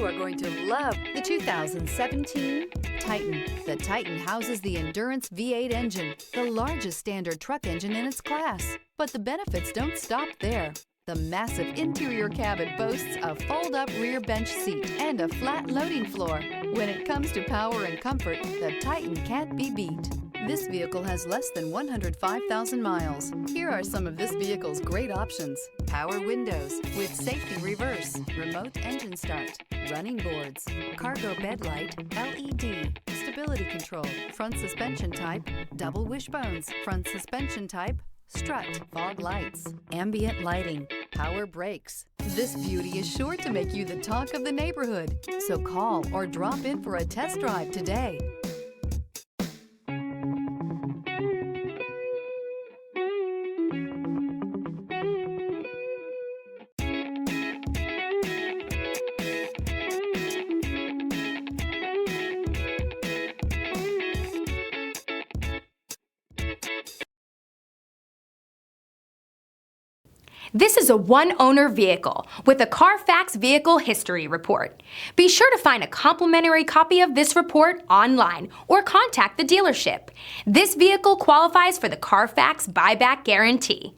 are going to love the 2017 Titan. The Titan houses the Endurance V8 engine, the largest standard truck engine in its class. But the benefits don't stop there. The massive interior cabin boasts a fold-up rear bench seat and a flat loading floor. When it comes to power and comfort, the Titan can't be beat. This vehicle has less than 105,000 miles. Here are some of this vehicle's great options: power windows with safety reverse, remote engine start, running boards, cargo bed light, LED, stability control, front suspension type, double wishbones, front suspension type, strut, fog lights, ambient lighting, power brakes. This beauty is sure to make you the talk of the neighborhood. So call or drop in for a test drive today. This is a one-owner vehicle with a Carfax Vehicle History Report. Be sure to find a complimentary copy of this report online or contact the dealership. This vehicle qualifies for the Carfax Buyback Guarantee.